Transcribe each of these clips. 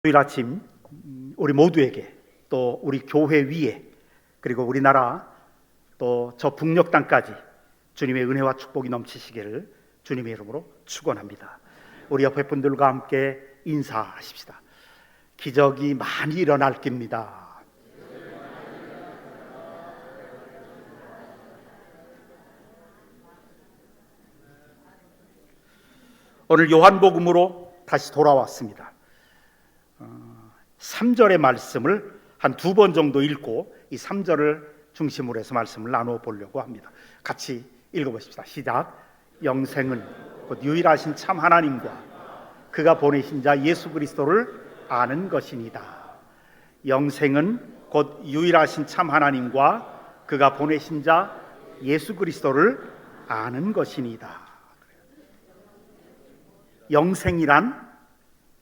토요일 아침 우리 모두에게, 또 우리 교회 위에, 그리고 우리나라 또 저 북녘 땅까지 주님의 은혜와 축복이 넘치시기를 주님의 이름으로 축원합니다. 우리 옆에 분들과 함께 인사하십시다. 기적이 많이 일어날 겁니다. 오늘 요한복음으로 다시 돌아왔습니다. 3절의 말씀을 한 2번 정도 읽고 이 3절을 중심으로 해서 말씀을 나누어 보려고 합니다. 같이 읽어보십시다. 시작. 영생은 곧 유일하신 참 하나님과 그가 보내신 자 예수 그리스도를 아는 것이니다. 영생은 곧 유일하신 참 하나님과 그가 보내신 자 예수 그리스도를 아는 것이니다. 영생이란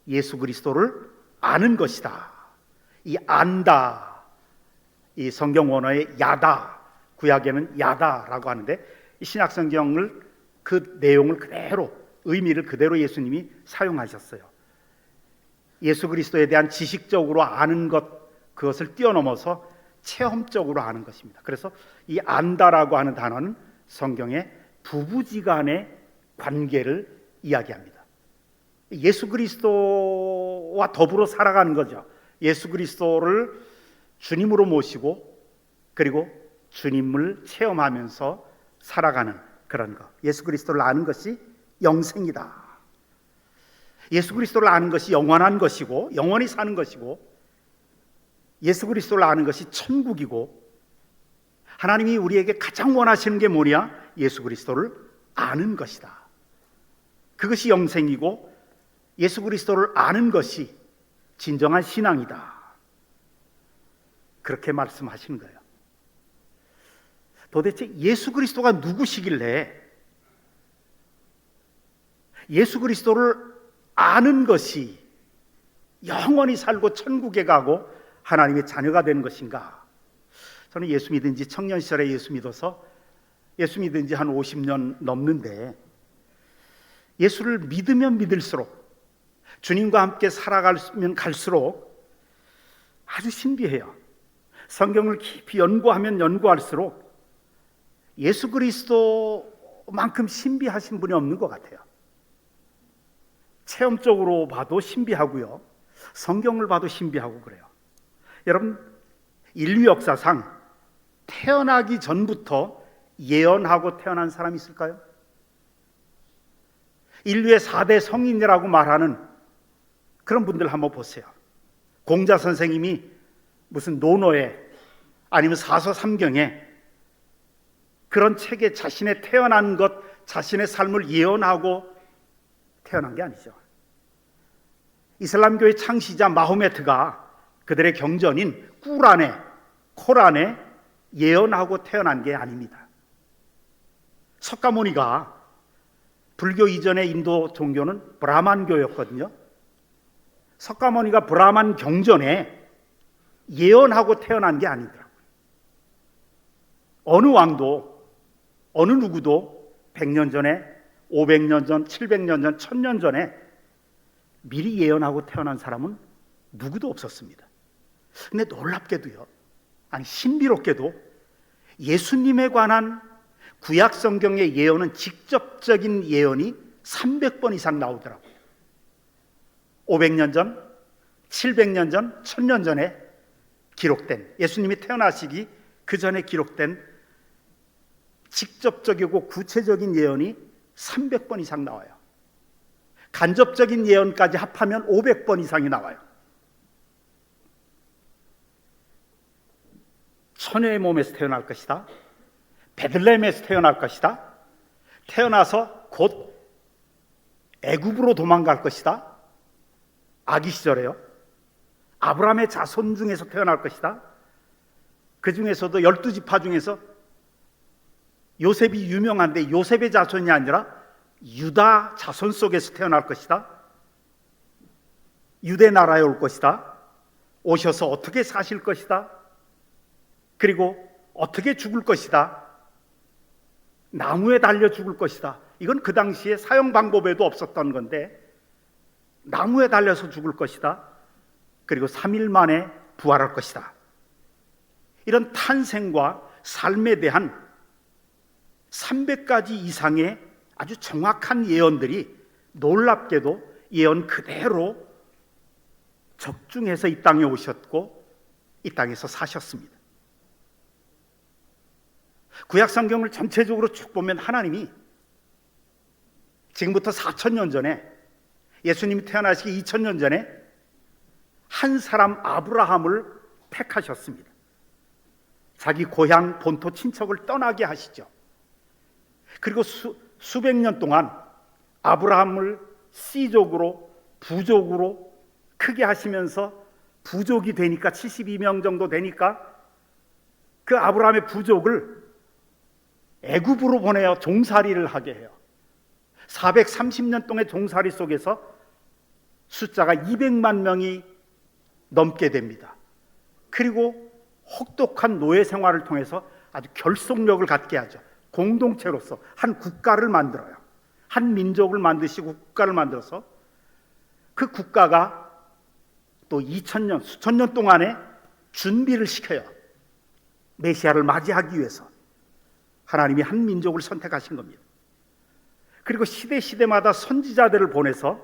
예수 그리스도를 아는 것이다. 이 안다, 이 성경 원어의 야다, 구약에는 야다라고 하는데, 이 신약 성경을 그 내용을 그대로, 의미를 그대로 예수님이 사용하셨어요. 예수 그리스도에 대한 지식적으로 아는 것, 그것을 뛰어넘어서 체험적으로 아는 것입니다. 그래서 이 안다라고 하는 단어는 성경의 부부지간의 관계를 이야기합니다. 예수 그리스도와 더불어 살아가는 거죠. 예수 그리스도를 주님으로 모시고 그리고 주님을 체험하면서 살아가는 그런 것. 예수 그리스도를 아는 것이 영생이다. 예수 그리스도를 아는 것이 영원한 것이고 영원히 사는 것이고, 예수 그리스도를 아는 것이 천국이고, 하나님이 우리에게 가장 원하시는 게 뭐냐? 예수 그리스도를 아는 것이다. 그것이 영생이고, 예수 그리스도를 아는 것이 진정한 신앙이다. 그렇게 말씀하시는 거예요. 도대체 예수 그리스도가 누구시길래 예수 그리스도를 아는 것이 영원히 살고 천국에 가고 하나님의 자녀가 되는 것인가? 저는 예수 믿은 지, 청년 시절에 예수 믿어서 예수 믿은 지 한 50년 넘는데, 예수를 믿으면 믿을수록, 주님과 함께 살아가면 갈수록 아주 신비해요. 성경을 깊이 연구하면 연구할수록 예수 그리스도만큼 신비하신 분이 없는 것 같아요. 체험적으로 봐도 신비하고요, 성경을 봐도 신비하고 그래요. 여러분, 인류 역사상 태어나기 전부터 예언하고 태어난 사람이 있을까요? 인류의 4대 성인이라고 말하는 그런 분들 한번 보세요. 공자 선생님이 무슨 논어에 아니면 사서삼경에 그런 책에 자신의 태어난 것, 자신의 삶을 예언하고 태어난 게 아니죠. 이슬람교의 창시자 마호메트가 그들의 경전인 꾸란에, 코란에 예언하고 태어난 게 아닙니다. 석가모니가, 불교 이전의 인도 종교는 브라만교였거든요. 석가모니가 브라만 경전에 예언하고 태어난 게 아니더라고요. 어느 왕도, 어느 누구도 100년 전에, 500년 전, 700년 전, 1000년 전에 미리 예언하고 태어난 사람은 누구도 없었습니다. 근데 놀랍게도요, 아니 신비롭게도 예수님에 관한 구약 성경의 예언은, 직접적인 예언이 300번 이상 나오더라고요. 500년 전, 700년 전, 1000년 전에 기록된, 예수님이 태어나시기 그 전에 기록된 직접적이고 구체적인 예언이 300번 이상 나와요. 간접적인 예언까지 합하면 500번 이상이 나와요. 처녀의 몸에서 태어날 것이다. 베들레헴에서 태어날 것이다. 태어나서 곧 애굽으로 도망갈 것이다. 아기 시절에요. 아브라함의 자손 중에서 태어날 것이다. 그 중에서도 12지파 중에서 요셉이 유명한데, 요셉의 자손이 아니라 유다 자손 속에서 태어날 것이다. 유대 나라에 올 것이다. 오셔서 어떻게 사실 것이다. 그리고 어떻게 죽을 것이다. 나무에 달려 죽을 것이다. 이건 그 당시에 사형 방법에도 없었던 건데, 나무에 달려서 죽을 것이다. 그리고 3일 만에 부활할 것이다. 이런 탄생과 삶에 대한 300가지 이상의 아주 정확한 예언들이 놀랍게도 예언 그대로 적중해서 이 땅에 오셨고 이 땅에서 사셨습니다. 구약 성경을 전체적으로 쭉 보면 하나님이 지금부터 4,000년 전에, 예수님이 태어나시기 2,000년 전에 한 사람 아브라함을 택하셨습니다. 자기 고향 본토 친척을 떠나게 하시죠. 그리고 수백 년 동안 아브라함을 씨족으로, 부족으로 크게 하시면서 부족이 되니까 72명 정도 되니까 그 아브라함의 부족을 애굽으로 보내어 종살이를 하게 해요. 430년 동안의 종살이 속에서 숫자가 200만 명이 넘게 됩니다. 그리고 혹독한 노예 생활을 통해서 아주 결속력을 갖게 하죠. 공동체로서 한 국가를 만들어요. 한 민족을 만드시고 국가를 만들어서 그 국가가 또 2000년, 수천 년 동안에 준비를 시켜요. 메시아를 맞이하기 위해서 하나님이 한 민족을 선택하신 겁니다. 그리고 시대마다 선지자들을 보내서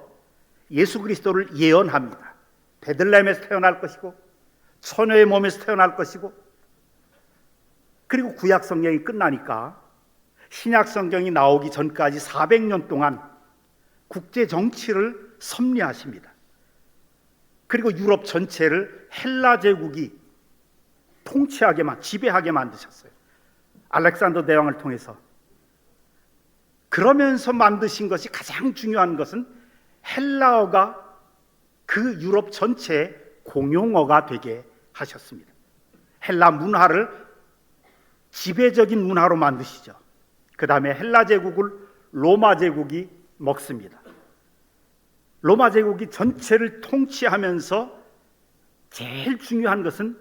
예수 그리스도를 예언합니다. 베들레헴에서 태어날 것이고 처녀의 몸에서 태어날 것이고, 그리고 구약 성경이 끝나니까 신약 성경이 나오기 전까지 400년 동안 국제 정치를 섭리하십니다. 그리고 유럽 전체를 헬라 제국이 통치하게만, 지배하게 만드셨어요. 알렉산더 대왕을 통해서. 그러면서 만드신 것이, 가장 중요한 것은 헬라어가 그 유럽 전체의 공용어가 되게 하셨습니다. 헬라 문화를 지배적인 문화로 만드시죠. 그 다음에 헬라 제국을 로마 제국이 먹습니다. 로마 제국이 전체를 통치하면서 제일 중요한 것은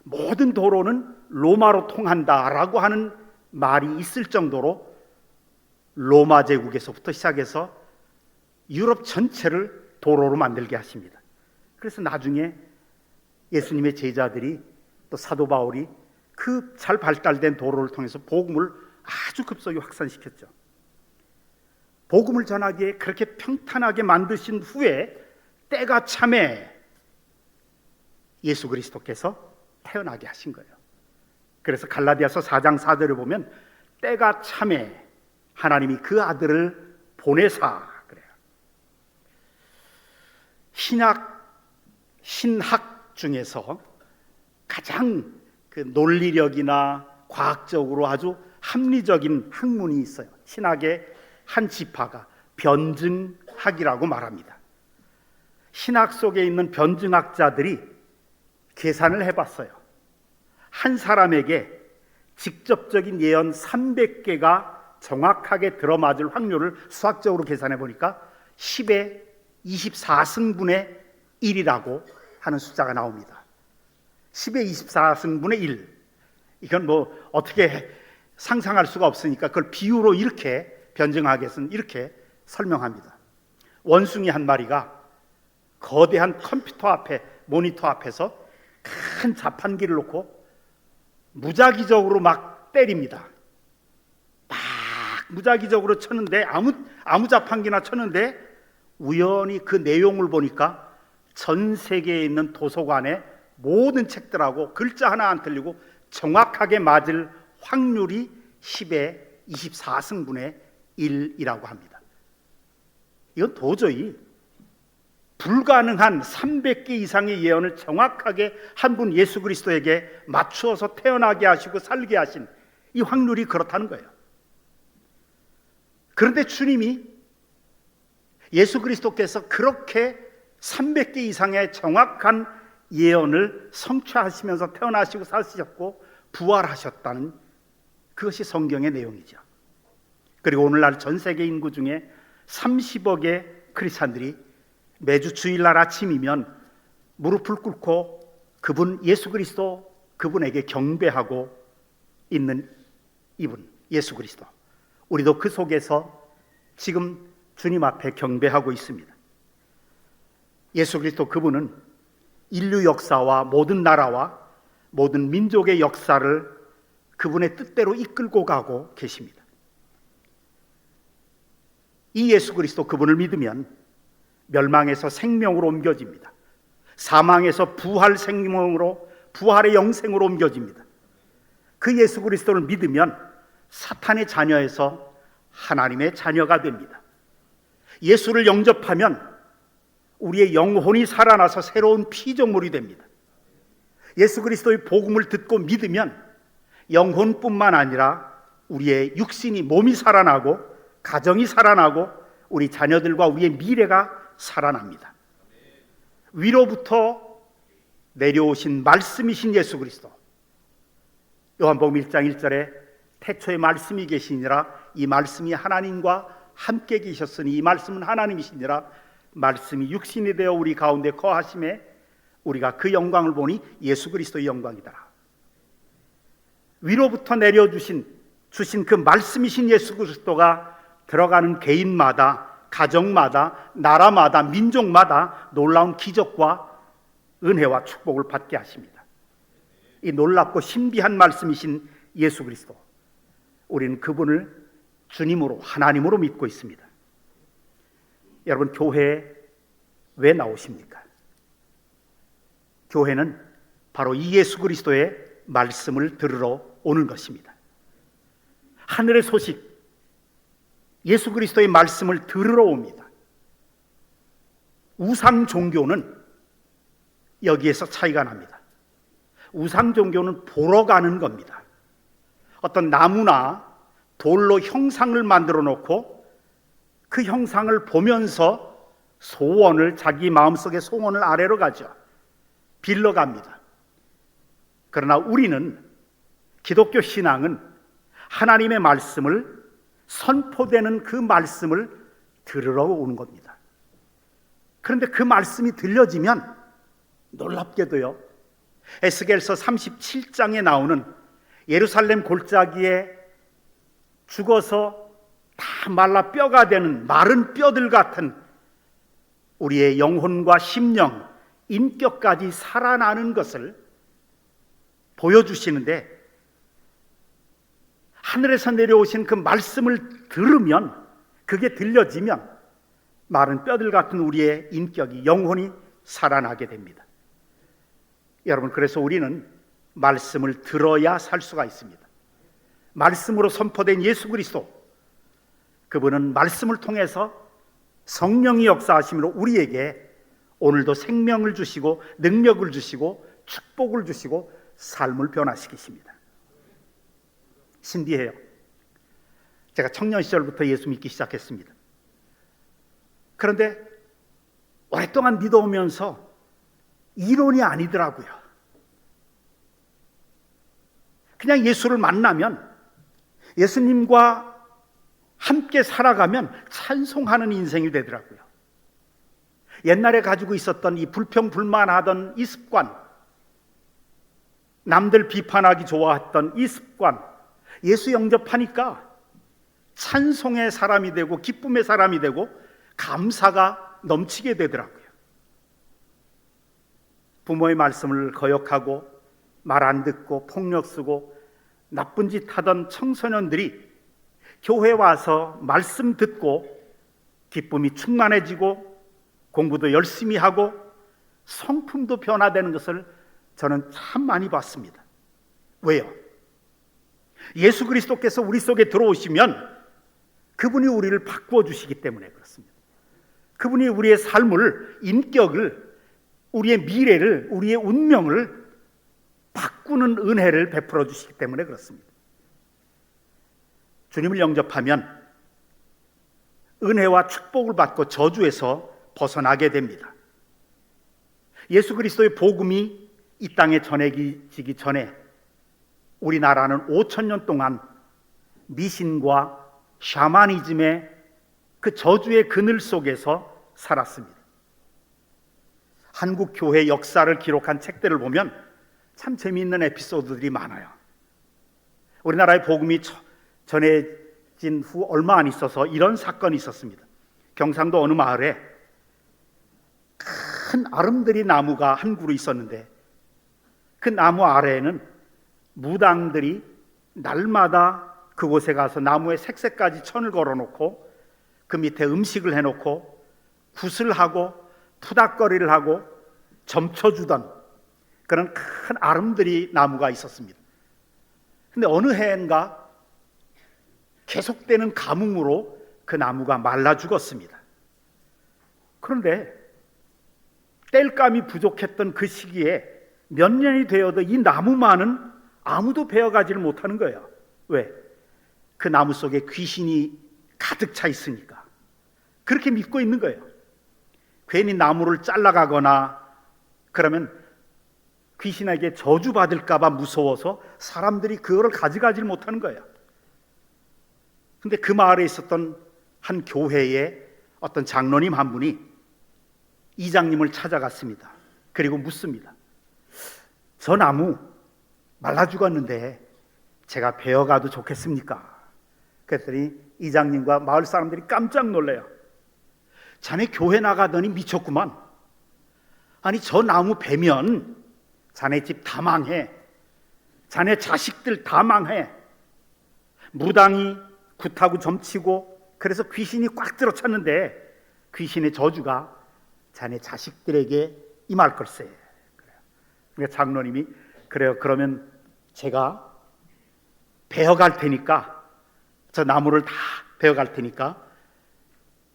모든 도로는 로마로 통한다라고 하는 말이 있을 정도로 로마 제국에서부터 시작해서 유럽 전체를 도로로 만들게 하십니다. 그래서 나중에 예수님의 제자들이, 또 사도 바울이 그 잘 발달된 도로를 통해서 복음을 아주 급속히 확산시켰죠. 복음을 전하기에 그렇게 평탄하게 만드신 후에 때가 참에 예수 그리스도께서 태어나게 하신 거예요. 그래서 갈라디아서 4장 4절을 보면 때가 참에 하나님이 그 아들을 보내사 그래요. 신학 중에서 가장 그 논리력이나 과학적으로 아주 합리적인 학문이 있어요. 신학의 한 지파가 변증학이라고 말합니다. 신학 속에 있는 변증학자들이 계산을 해봤어요. 한 사람에게 직접적인 예언 300개가 정확하게 들어맞을 확률을 수학적으로 계산해 보니까 10의 24승분의 1이라고 하는 숫자가 나옵니다. 10의 24승분의 1. 이건 뭐 어떻게 상상할 수가 없으니까 그걸 비유로 이렇게 변증학에서는 이렇게 설명합니다. 원숭이 한 마리가 거대한 컴퓨터 앞에, 모니터 앞에서 큰 자판기를 놓고 무작위적으로 막 때립니다. 막 무작위적으로 쳤는데 아무 자판기나 쳤는데 우연히 그 내용을 보니까 전 세계에 있는 도서관에 모든 책들하고 글자 하나 안 틀리고 정확하게 맞을 확률이 10의 24승분의 1이라고 합니다. 이건 도저히 불가능한 300개 이상의 예언을 정확하게 한 분 예수 그리스도에게 맞추어서 태어나게 하시고 살게 하신 이 확률이 그렇다는 거예요. 그런데 주님이, 예수 그리스도께서 그렇게 300개 이상의 정확한 예언을 성취하시면서 태어나시고 사시셨고 부활하셨다는 그것이 성경의 내용이죠. 그리고 오늘날 전 세계 인구 중에 30억의 크리스찬들이 매주 주일날 아침이면 무릎을 꿇고 그분 예수 그리스도, 그분에게 경배하고 있는 이분 예수 그리스도, 우리도 그 속에서 지금 주님 앞에 경배하고 있습니다. 예수 그리스도 그분은 인류 역사와 모든 나라와 모든 민족의 역사를 그분의 뜻대로 이끌고 가고 계십니다. 이 예수 그리스도 그분을 믿으면 멸망에서 생명으로 옮겨집니다. 사망에서 부활 생명으로, 부활의 영생으로 옮겨집니다. 그 예수 그리스도를 믿으면 사탄의 자녀에서 하나님의 자녀가 됩니다. 예수를 영접하면 우리의 영혼이 살아나서 새로운 피조물이 됩니다. 예수 그리스도의 복음을 듣고 믿으면 영혼뿐만 아니라 우리의 육신이, 몸이 살아나고 가정이 살아나고 우리 자녀들과 우리의 미래가 살아납니다. 위로부터 내려오신 말씀이신 예수 그리스도, 요한복음 1장 1절에 태초에 말씀이 계시니라, 이 말씀이 하나님과 함께 계셨으니 이 말씀은 하나님이시니라, 말씀이 육신이 되어 우리 가운데 거하심에 우리가 그 영광을 보니 예수 그리스도의 영광이다. 위로부터 내려주신 그 말씀이신 예수 그리스도가 들어가는 개인마다, 가정마다, 나라마다, 민족마다 놀라운 기적과 은혜와 축복을 받게 하십니다. 이 놀랍고 신비한 말씀이신 예수 그리스도, 우리는 그분을 주님으로, 하나님으로 믿고 있습니다. 여러분, 교회에 왜 나오십니까? 교회는 바로 이 예수 그리스도의 말씀을 들으러 오는 것입니다. 하늘의 소식, 예수 그리스도의 말씀을 들으러 옵니다. 우상 종교는 여기에서 차이가 납니다. 우상 종교는 보러 가는 겁니다. 어떤 나무나 돌로 형상을 만들어 놓고 그 형상을 보면서 소원을, 자기 마음속의 소원을 아래로 가죠. 빌러 갑니다. 그러나 우리는, 기독교 신앙은 하나님의 말씀을, 선포되는 그 말씀을 들으러 오는 겁니다. 그런데 그 말씀이 들려지면 놀랍게도요, 에스겔서 37장에 나오는 예루살렘 골짜기에 죽어서 다 말라 뼈가 되는 마른 뼈들 같은 우리의 영혼과 심령, 인격까지 살아나는 것을 보여주시는데, 하늘에서 내려오신 그 말씀을 들으면, 그게 들려지면 마른 뼈들 같은 우리의 인격이, 영혼이 살아나게 됩니다. 여러분, 그래서 우리는 말씀을 들어야 살 수가 있습니다. 말씀으로 선포된 예수 그리스도, 그분은 말씀을 통해서 성령이 역사하심으로 우리에게 오늘도 생명을 주시고 능력을 주시고 축복을 주시고 삶을 변화시키십니다. 신비해요. 제가 청년 시절부터 예수 믿기 시작했습니다. 그런데 오랫동안 믿어오면서 이론이 아니더라고요. 그냥 예수를 만나면, 예수님과 함께 살아가면 찬송하는 인생이 되더라고요. 옛날에 가지고 있었던 이 불평불만하던 이 습관, 남들 비판하기 좋아했던 이 습관, 예수 영접하니까 찬송의 사람이 되고 기쁨의 사람이 되고 감사가 넘치게 되더라고요. 부모의 말씀을 거역하고 말 안 듣고 폭력 쓰고 나쁜 짓 하던 청소년들이 교회 와서 말씀 듣고 기쁨이 충만해지고 공부도 열심히 하고 성품도 변화되는 것을 저는 참 많이 봤습니다. 왜요? 예수 그리스도께서 우리 속에 들어오시면 그분이 우리를 바꾸어 주시기 때문에 그렇습니다. 그분이 우리의 삶을, 인격을, 우리의 미래를, 우리의 운명을 바꾸는 은혜를 베풀어 주시기 때문에 그렇습니다. 주님을 영접하면 은혜와 축복을 받고 저주에서 벗어나게 됩니다. 예수 그리스도의 복음이 이 땅에 전해지기 전에 우리나라는 5,000년 동안 미신과 샤머니즘의 그 저주의 그늘 속에서 살았습니다. 한국 교회 역사를 기록한 책들을 보면 참 재미있는 에피소드들이 많아요. 우리나라의 복음이 전해진 후 얼마 안 있어서 이런 사건이 있었습니다. 경상도 어느 마을에 큰 아름드리 나무가 한 그루 있었는데 그 나무 아래에는 무당들이 날마다 그곳에 가서 나무에 색색까지 천을 걸어놓고 그 밑에 음식을 해놓고 굿을 하고 푸닥거리를 하고 점쳐주던 그런 큰 아름드리 나무가 있었습니다. 근데 어느 해인가 계속되는 가뭄으로 그 나무가 말라 죽었습니다. 그런데 땔감이 부족했던 그 시기에 몇 년이 되어도 이 나무만은 아무도 베어가지를 못하는 거예요. 왜? 그 나무 속에 귀신이 가득 차 있으니까. 그렇게 믿고 있는 거예요. 괜히 나무를 잘라가거나 그러면 귀신에게 저주받을까 봐 무서워서 사람들이 그거를 가져가지를 못하는 거예요. 근데 그 마을에 있었던 한 교회에 어떤 장로님 한 분이 이장님을 찾아갔습니다. 그리고 묻습니다. 저 나무 말라 죽었는데 제가 베어가도 좋겠습니까? 그랬더니 이장님과 마을 사람들이 깜짝 놀래요. 자네 교회 나가더니 미쳤구만. 아니 저 나무 베면 자네 집 다 망해. 자네 자식들 다 망해. 무당이 굿하고 점치고 그래서 귀신이 꽉 들어찼는데 귀신의 저주가 자네 자식들에게 임할 걸세. 그래서 장로님이 그래요. 그러면 제가 베어갈 테니까 저 나무를 다 베어갈 테니까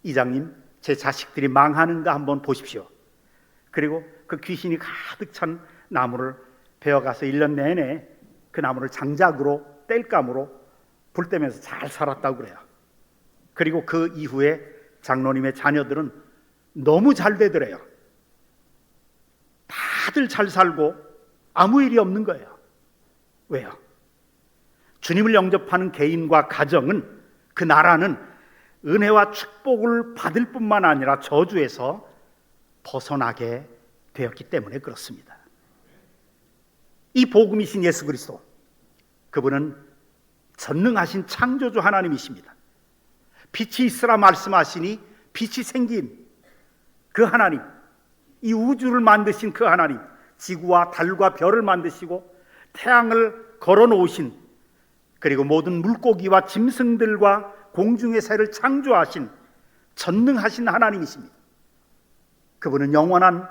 이장님 제 자식들이 망하는가 한번 보십시오. 그리고 그 귀신이 가득 찬 나무를 베어가서 1년 내내 그 나무를 장작으로 땔감으로 불 떼면서 잘 살았다고 그래요. 그리고 그 이후에 장로님의 자녀들은 너무 잘 되더래요. 다들 잘 살고 아무 일이 없는 거예요. 왜요? 주님을 영접하는 개인과 가정은 그 나라는 은혜와 축복을 받을 뿐만 아니라 저주에서 벗어나게 되었기 때문에 그렇습니다. 이 복음이신 예수 그리스도, 그분은 전능하신 창조주 하나님이십니다. 빛이 있으라 말씀하시니 빛이 생긴 그 하나님, 이 우주를 만드신 그 하나님, 지구와 달과 별을 만드시고 태양을 걸어놓으신, 그리고 모든 물고기와 짐승들과 공중의 새를 창조하신 전능하신 하나님이십니다. 그분은 영원한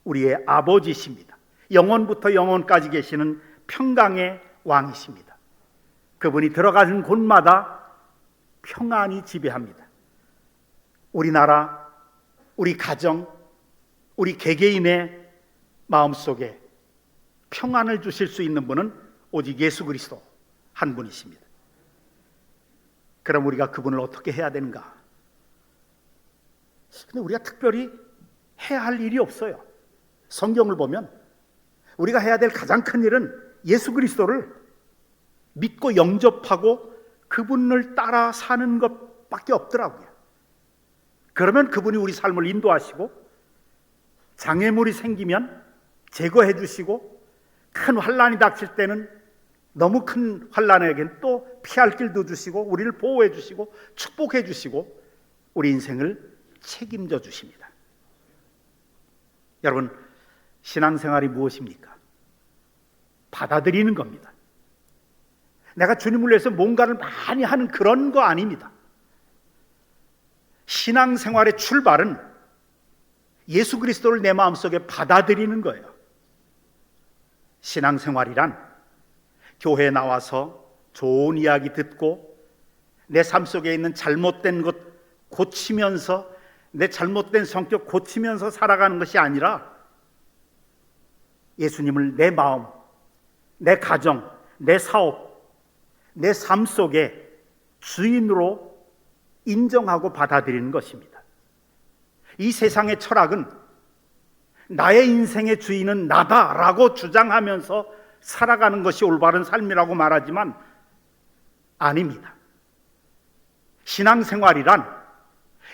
우리의 아버지십니다. 영원부터 영원까지 계시는 평강의 왕이십니다. 그분이 들어가는 곳마다 평안이 지배합니다. 우리나라, 우리 가정, 우리 개개인의 마음속에 평안을 주실 수 있는 분은 오직 예수 그리스도 한 분이십니다. 그럼 우리가 그분을 어떻게 해야 되는가? 근데 우리가 특별히 해야 할 일이 없어요. 성경을 보면 우리가 해야 될 가장 큰 일은 예수 그리스도를 믿고 영접하고 그분을 따라 사는 것밖에 없더라고요. 그러면 그분이 우리 삶을 인도하시고 장애물이 생기면 제거해 주시고 큰 환난이 닥칠 때는 너무 큰 환난에겐 또 피할 길도 주시고 우리를 보호해 주시고 축복해 주시고 우리 인생을 책임져 주십니다. 여러분, 신앙생활이 무엇입니까? 받아들이는 겁니다. 내가 주님을 위해서 뭔가를 많이 하는 그런 거 아닙니다. 신앙생활의 출발은 예수 그리스도를 내 마음속에 받아들이는 거예요. 신앙생활이란 교회에 나와서 좋은 이야기 듣고 내 삶 속에 있는 잘못된 것 고치면서 내 잘못된 성격 고치면서 살아가는 것이 아니라 예수님을 내 마음, 내 가정, 내 사업, 내 삶 속에 주인으로 인정하고 받아들이는 것입니다. 이 세상의 철학은 나의 인생의 주인은 나다라고 주장하면서 살아가는 것이 올바른 삶이라고 말하지만 아닙니다. 신앙생활이란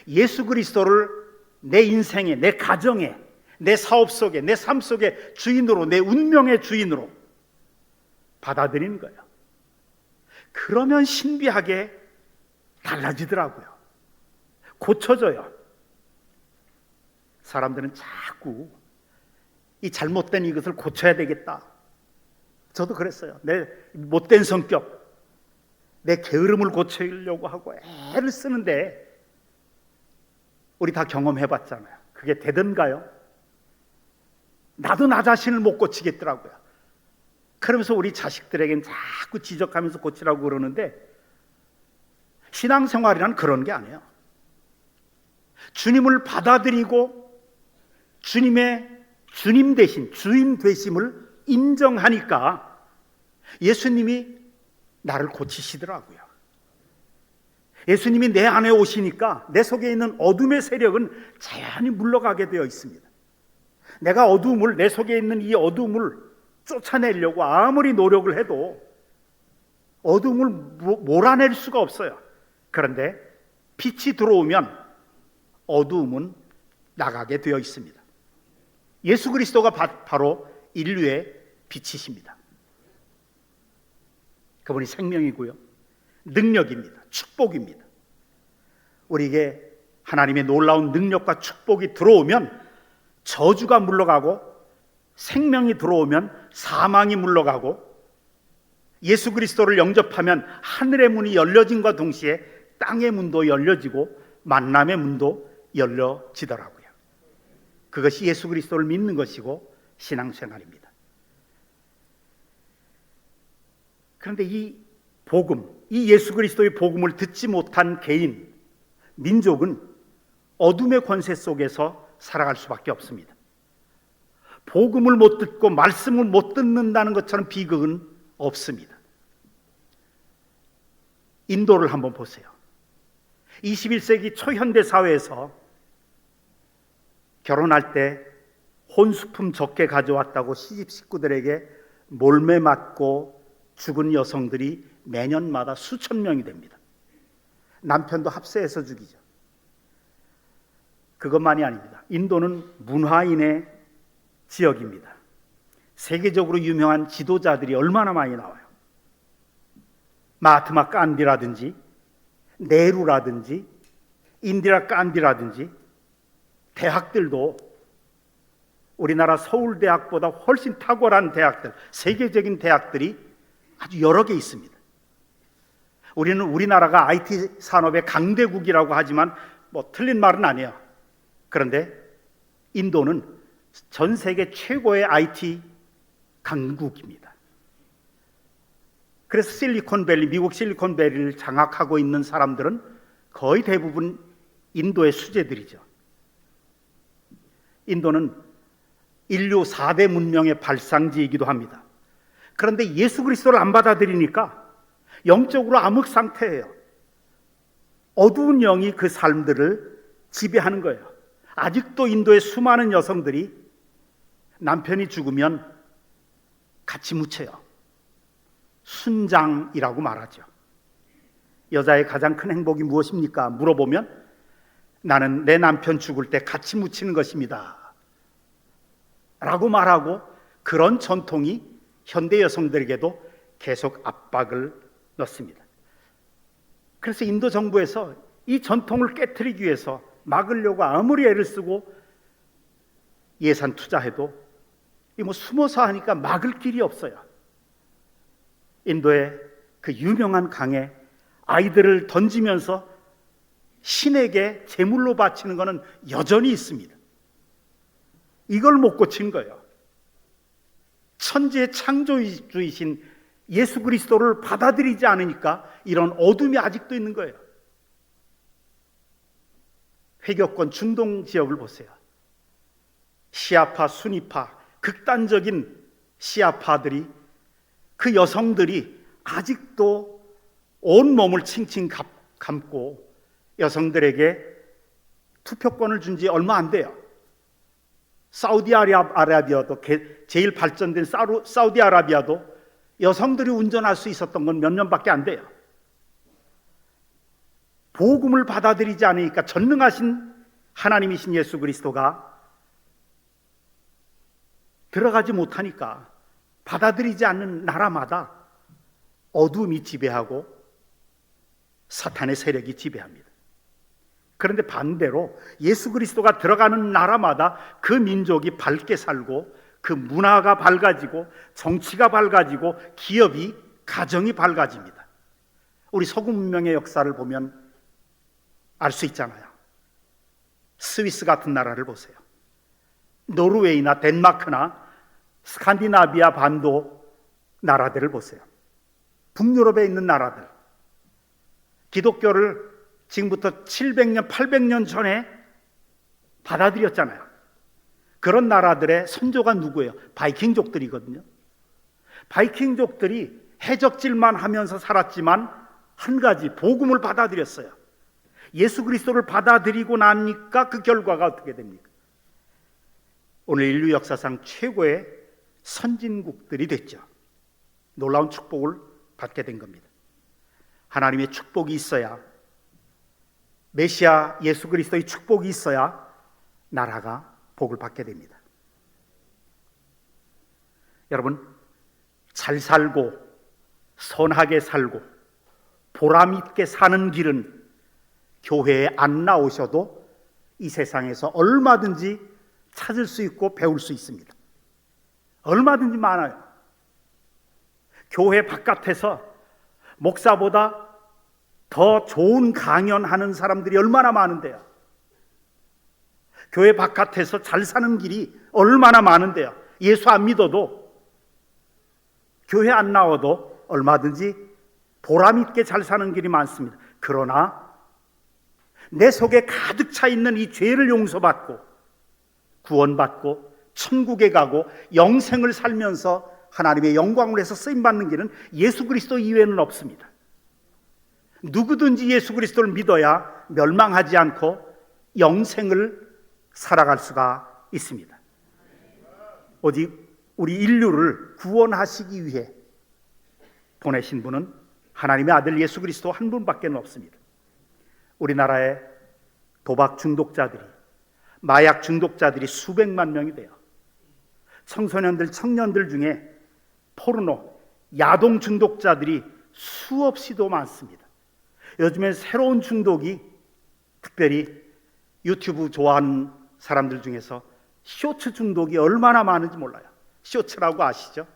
예수 그리스도를 내 인생에, 내 가정에, 내 사업 속에, 내 삶 속에 주인으로, 내 운명의 주인으로 받아들이는 거예요. 그러면 신비하게 달라지더라고요. 고쳐져요. 사람들은 자꾸 이 잘못된 이것을 고쳐야 되겠다. 저도 그랬어요. 내 못된 성격, 내 게으름을 고치려고 하고 애를 쓰는데, 우리 다 경험해봤잖아요. 그게 되던가요? 나도 나 자신을 못 고치겠더라고요. 그러면서 우리 자식들에겐 자꾸 지적하면서 고치라고 그러는데, 신앙생활이란 그런 게 아니에요. 주님을 받아들이고 주님 대신 주인 되심을 인정하니까 예수님이 나를 고치시더라고요. 예수님이 내 안에 오시니까 내 속에 있는 어둠의 세력은 자연히 물러가게 되어 있습니다. 내가 내 속에 있는 이 어둠을 쫓아내려고 아무리 노력을 해도 어둠을 몰아낼 수가 없어요. 그런데 빛이 들어오면 어두움은 나가게 되어 있습니다. 예수 그리스도가 바로 인류의 빛이십니다. 그분이 생명이고요, 능력입니다. 축복입니다. 우리에게 하나님의 놀라운 능력과 축복이 들어오면 저주가 물러가고, 생명이 들어오면 사망이 물러가고, 예수 그리스도를 영접하면 하늘의 문이 열려짐과 동시에 땅의 문도 열려지고 만남의 문도 열려지더라고요. 그것이 예수 그리스도를 믿는 것이고 신앙생활입니다. 그런데 이 복음, 이 예수 그리스도의 복음을 듣지 못한 개인, 민족은 어둠의 권세 속에서 살아갈 수밖에 없습니다. 복음을 못 듣고 말씀을 못 듣는다는 것처럼 비극은 없습니다. 인도를 한번 보세요. 21세기 초현대 사회에서 결혼할 때 혼수품 적게 가져왔다고 시집 식구들에게 몰매 맞고 죽은 여성들이 매년마다 수천 명이 됩니다. 남편도 합세해서 죽이죠. 그것만이 아닙니다. 인도는 문화인의 지역입니다. 세계적으로 유명한 지도자들이 얼마나 많이 나와요. 마하트마 간디라든지 네루라든지 인디라 간디라든지, 대학들도 우리나라 서울대학보다 훨씬 탁월한 대학들, 세계적인 대학들이 아주 여러 개 있습니다. 우리나라가 IT 산업의 강대국이라고 하지만 틀린 말은 아니에요. 그런데 인도는 전 세계 최고의 IT 강국입니다. 그래서 미국 실리콘밸리를 장악하고 있는 사람들은 거의 대부분 인도의 수재들이죠. 인도는 인류 4대 문명의 발상지이기도 합니다. 그런데 예수 그리스도를 안 받아들이니까 영적으로 암흑 상태예요. 어두운 영이 그 삶들을 지배하는 거예요. 아직도 인도의 수많은 여성들이 남편이 죽으면 같이 묻혀요. 순장이라고 말하죠. 여자의 가장 큰 행복이 무엇입니까? 물어보면 나는 내 남편 죽을 때 같이 묻히는 것입니다 라고 말하고, 그런 전통이 현대 여성들에게도 계속 압박을 넣습니다. 그래서 인도 정부에서 이 전통을 깨트리기 위해서 막으려고 아무리 애를 쓰고 예산 투자해도 숨어서 하니까 막을 길이 없어요. 인도의 그 유명한 강에 아이들을 던지면서 신에게 제물로 바치는 것은 여전히 있습니다. 이걸 못 고친 거예요. 천지의 창조주이신 예수 그리스도를 받아들이지 않으니까 이런 어둠이 아직도 있는 거예요. 회교권 중동 지역을 보세요. 시아파, 수니파, 극단적인 시아파들이, 그 여성들이 아직도 온몸을 칭칭 감고 여성들에게 투표권을 준 지 얼마 안 돼요. 사우디아라비아도, 제일 발전된 사우디아라비아도 여성들이 운전할 수 있었던 건 몇 년밖에 안 돼요. 복음을 받아들이지 않으니까 전능하신 하나님이신 예수 그리스도가 들어가지 못하니까 받아들이지 않는 나라마다 어둠이 지배하고 사탄의 세력이 지배합니다. 그런데 반대로 예수 그리스도가 들어가는 나라마다 그 민족이 밝게 살고 그 문화가 밝아지고 정치가 밝아지고 기업이 가정이 밝아집니다. 우리 서구 문명의 역사를 보면 알 수 있잖아요. 스위스 같은 나라를 보세요. 노르웨이나 덴마크나 스칸디나비아 반도 나라들을 보세요. 북유럽에 있는 나라들, 기독교를 지금부터 700년, 800년 전에 받아들였잖아요. 그런 나라들의 선조가 누구예요? 바이킹족들이거든요. 바이킹족들이 해적질만 하면서 살았지만 한 가지 복음을 받아들였어요. 예수 그리스도를 받아들이고 나니까 그 결과가 어떻게 됩니까? 오늘 인류 역사상 최고의 선진국들이 됐죠. 놀라운 축복을 받게 된 겁니다. 하나님의 축복이 있어야, 메시아 예수 그리스도의 축복이 있어야 나라가 복을 받게 됩니다. 여러분, 잘 살고 선하게 살고 보람 있게 사는 길은 교회에 안 나오셔도 이 세상에서 얼마든지 찾을 수 있고 배울 수 있습니다. 얼마든지 많아요. 교회 바깥에서 목사보다 더 좋은 강연하는 사람들이 얼마나 많은데요. 교회 바깥에서 잘 사는 길이 얼마나 많은데요. 예수 안 믿어도, 교회 안 나와도 얼마든지 보람 있게 잘 사는 길이 많습니다. 그러나 내 속에 가득 차 있는 이 죄를 용서받고 구원받고 천국에 가고 영생을 살면서 하나님의 영광을 위해서 쓰임받는 길은 예수 그리스도 이외에는 없습니다. 누구든지 예수 그리스도를 믿어야 멸망하지 않고 영생을 살아갈 수가 있습니다. 오직 우리 인류를 구원하시기 위해 보내신 분은 하나님의 아들 예수 그리스도 한 분밖에 없습니다. 우리나라의 도박 중독자들이, 마약 중독자들이 수백만 명이 돼요. 청소년들, 청년들 중에 포르노, 야동 중독자들이 수없이도 많습니다. 요즘엔 새로운 중독이, 특별히 유튜브 좋아하는 사람들 중에서 쇼츠 중독이 얼마나 많은지 몰라요. 쇼츠라고 아시죠?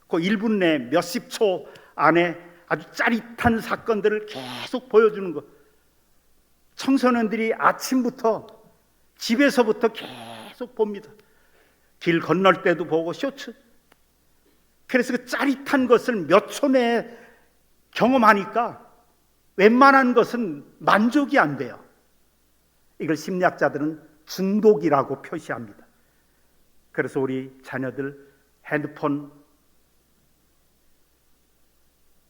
그 1분 내 몇십 초 안에 아주 짜릿한 사건들을 계속 보여주는 것. 청소년들이 아침부터 집에서부터 계속 봅니다. 길 건널 때도 보고 쇼츠. 그래서 그 짜릿한 것을 몇 초 내에 경험하니까 웬만한 것은 만족이 안 돼요. 이걸 심리학자들은 중독이라고 표시합니다. 그래서 우리 자녀들 핸드폰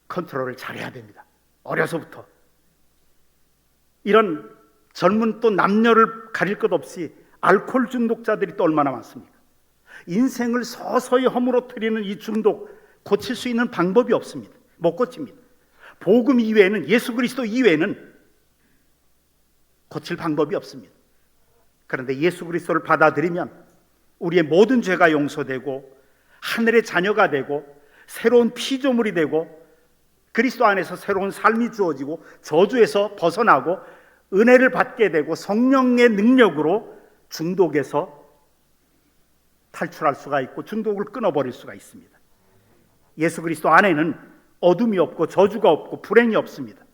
컨트롤을 잘해야 됩니다. 어려서부터. 이런 젊은 또 남녀를 가릴 것 없이 알코올 중독자들이 또 얼마나 많습니까? 인생을 서서히 허물어뜨리는 이 중독 고칠 수 있는 방법이 없습니다. 못 고칩니다. 복음 이외에는, 예수 그리스도 이외에는 고칠 방법이 없습니다. 그런데 예수 그리스도를 받아들이면 우리의 모든 죄가 용서되고 하늘의 자녀가 되고 새로운 피조물이 되고 그리스도 안에서 새로운 삶이 주어지고 저주에서 벗어나고 은혜를 받게 되고 성령의 능력으로 중독에서 탈출할 수가 있고 중독을 끊어버릴 수가 있습니다. 예수 그리스도 안에는 어둠이 없고 저주가 없고 불행이 없습니다.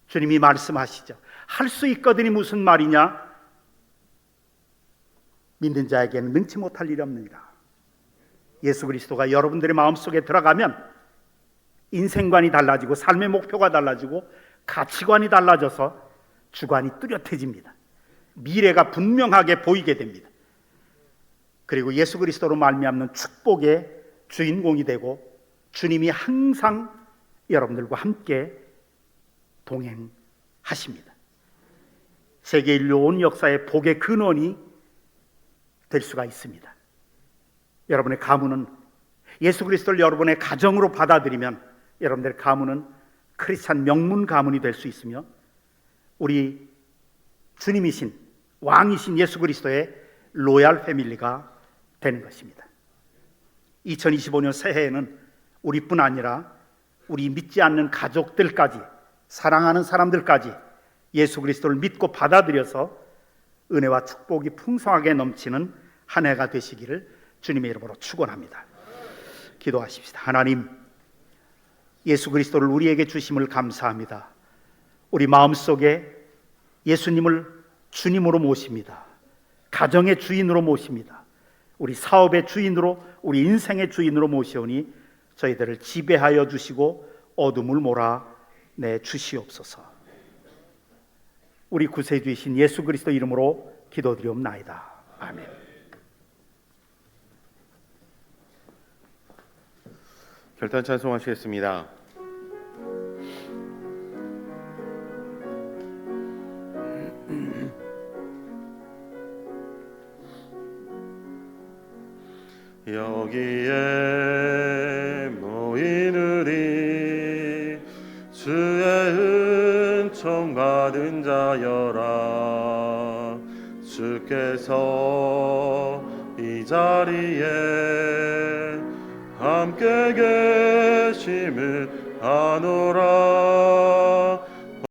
주님이 말씀하시죠. 할 수 있거든이 무슨 말이냐? 믿는 자에게는 능치 못할 일이 없느니라. 예수 그리스도가 여러분들의 마음속에 들어가면 인생관이 달라지고 삶의 목표가 달라지고 가치관이 달라져서 주관이 뚜렷해집니다. 미래가 분명하게 보이게 됩니다. 그리고 예수 그리스도로 말미암는 축복의 주인공이 되고 주님이 항상 여러분들과 함께 동행하십니다. 세계 인류 온 역사의 복의 근원이 될 수가 있습니다. 여러분의 가문은 예수 그리스도를 여러분의 가정으로 받아들이면 여러분들의 가문은 크리스찬 명문 가문이 될 수 있으며 우리 주님이신 왕이신 예수 그리스도의 로얄 패밀리가 되는 것입니다. 2025년 새해에는 우리뿐 아니라 우리 믿지 않는 가족들까지, 사랑하는 사람들까지 예수 그리스도를 믿고 받아들여서 은혜와 축복이 풍성하게 넘치는 한 해가 되시기를 주님의 이름으로 축원합니다. 기도하십시다. 하나님, 예수 그리스도를 우리에게 주심을 감사합니다. 우리 마음속에 예수님을 주님으로 모십니다. 가정의 주인으로 모십니다. 우리 사업의 주인으로, 우리 인생의 주인으로 모시오니 저희들을 지배하여 주시고 어둠을 몰아내 주시옵소서. 우리 구세주이신 예수 그리스도 이름으로 기도드리옵나이다. 아멘. 결단 찬송하시겠습니다. 여기에 모이느니 주의 은총 받은 자여라. 주께서 이 자리에 함께 계심을 아노라.